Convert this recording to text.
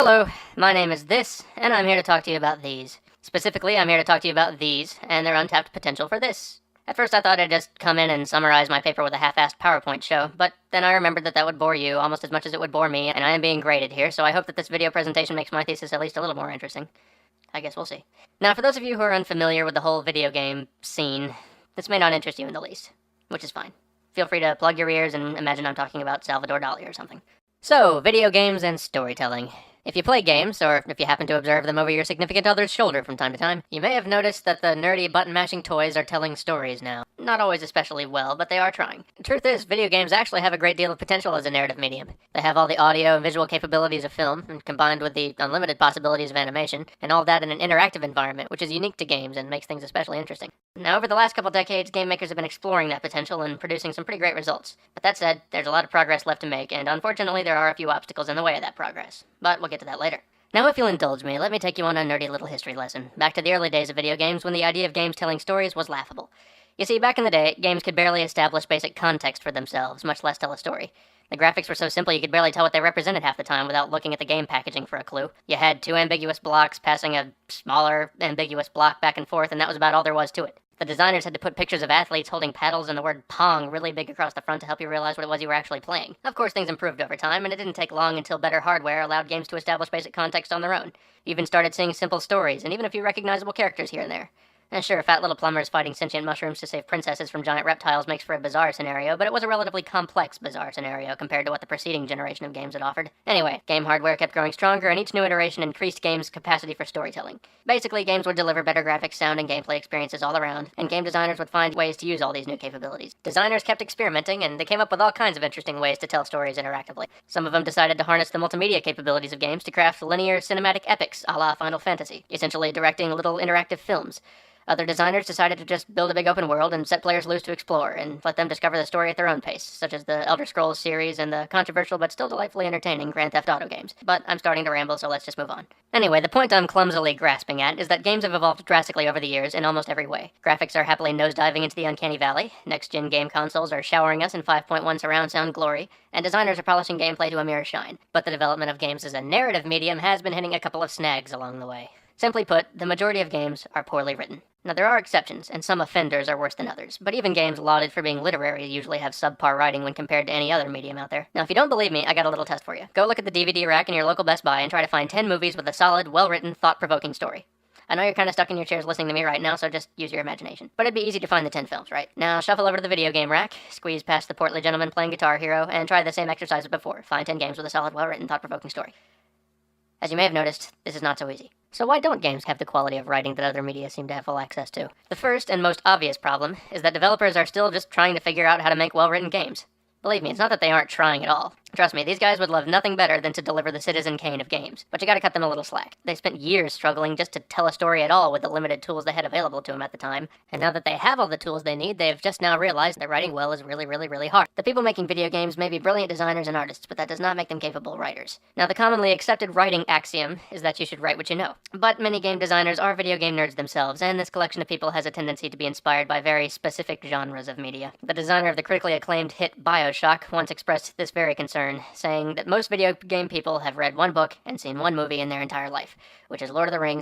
Hello, my name is This, and I'm here to talk to you about these. Specifically, I'm here to talk to you about these, and their untapped potential for this. At first I thought I'd just come in and summarize my paper with a half-assed PowerPoint show, but then I remembered that would bore you almost as much as it would bore me, and I am being graded here, so I hope that this video presentation makes my thesis at least a little more interesting. I guess we'll see. Now, for those of you who are unfamiliar with the whole video game scene, this may not interest you in the least, which is fine. Feel free to plug your ears and imagine I'm talking about Salvador Dali or something. So, video games and storytelling. If you play games, or if you happen to observe them over your significant other's shoulder from time to time, you may have noticed that the nerdy button-mashing toys are telling stories now. Not always especially well, but they are trying. The truth is, video games actually have a great deal of potential as a narrative medium. They have all the audio and visual capabilities of film, and combined with the unlimited possibilities of animation, and all that in an interactive environment, which is unique to games and makes things especially interesting. Now, over the last couple decades, game makers have been exploring that potential and producing some pretty great results. But that said, there's a lot of progress left to make, and unfortunately there are a few obstacles in the way of that progress. But we'll get to that later. Now, if you'll indulge me, let me take you on a nerdy little history lesson, back to the early days of video games when the idea of games telling stories was laughable. You see, back in the day, games could barely establish basic context for themselves, much less tell a story. The graphics were so simple you could barely tell what they represented half the time without looking at the game packaging for a clue. You had two ambiguous blocks passing a smaller ambiguous block back and forth, and that was about all there was to it. The designers had to put pictures of athletes holding paddles and the word Pong really big across the front to help you realize what it was you were actually playing. Of course, things improved over time, and it didn't take long until better hardware allowed games to establish basic context on their own. You even started seeing simple stories, and even a few recognizable characters here and there. And sure, fat little plumbers fighting sentient mushrooms to save princesses from giant reptiles makes for a bizarre scenario, but it was a relatively complex bizarre scenario compared to what the preceding generation of games had offered. Anyway, game hardware kept growing stronger, and each new iteration increased games' capacity for storytelling. Basically, games would deliver better graphics, sound, and gameplay experiences all around, and game designers would find ways to use all these new capabilities. Designers kept experimenting, and they came up with all kinds of interesting ways to tell stories interactively. Some of them decided to harness the multimedia capabilities of games to craft linear cinematic epics a la Final Fantasy, essentially directing little interactive films. Other designers decided to just build a big open world and set players loose to explore, and let them discover the story at their own pace, such as the Elder Scrolls series and the controversial but still delightfully entertaining Grand Theft Auto games. But I'm starting to ramble, so let's just move on. Anyway, the point I'm clumsily grasping at is that games have evolved drastically over the years in almost every way. Graphics are happily nosediving into the uncanny valley, next-gen game consoles are showering us in 5.1 surround sound glory, and designers are polishing gameplay to a mere shine. But the development of games as a narrative medium has been hitting a couple of snags along the way. Simply put, the majority of games are poorly written. Now, there are exceptions, and some offenders are worse than others, but even games lauded for being literary usually have subpar writing when compared to any other medium out there. Now, if you don't believe me, I got a little test for you. Go look at the DVD rack in your local Best Buy and try to find 10 movies with a solid, well-written, thought-provoking story. I know you're kind of stuck in your chairs listening to me right now, so just use your imagination. But it'd be easy to find the 10 films, right? Now, shuffle over to the video game rack, squeeze past the portly gentleman playing Guitar Hero, and try the same exercise as before. Find 10 games with a solid, well-written, thought-provoking story. As you may have noticed, this is not so easy. So why don't games have the quality of writing that other media seem to have full access to? The first and most obvious problem is that developers are still just trying to figure out how to make well-written games. Believe me, it's not that they aren't trying at all. Trust me, these guys would love nothing better than to deliver the Citizen Kane of games. But you gotta cut them a little slack. They spent years struggling just to tell a story at all with the limited tools they had available to them at the time. And now that they have all the tools they need, they've just now realized that writing well is really, really, really hard. The people making video games may be brilliant designers and artists, but that does not make them capable writers. Now, the commonly accepted writing axiom is that you should write what you know. But many game designers are video game nerds themselves, and this collection of people has a tendency to be inspired by very specific genres of media. The designer of the critically acclaimed hit BioShock once expressed this very concern, saying that most video game people have read one book and seen one movie in their entire life, which is Lord of the Rings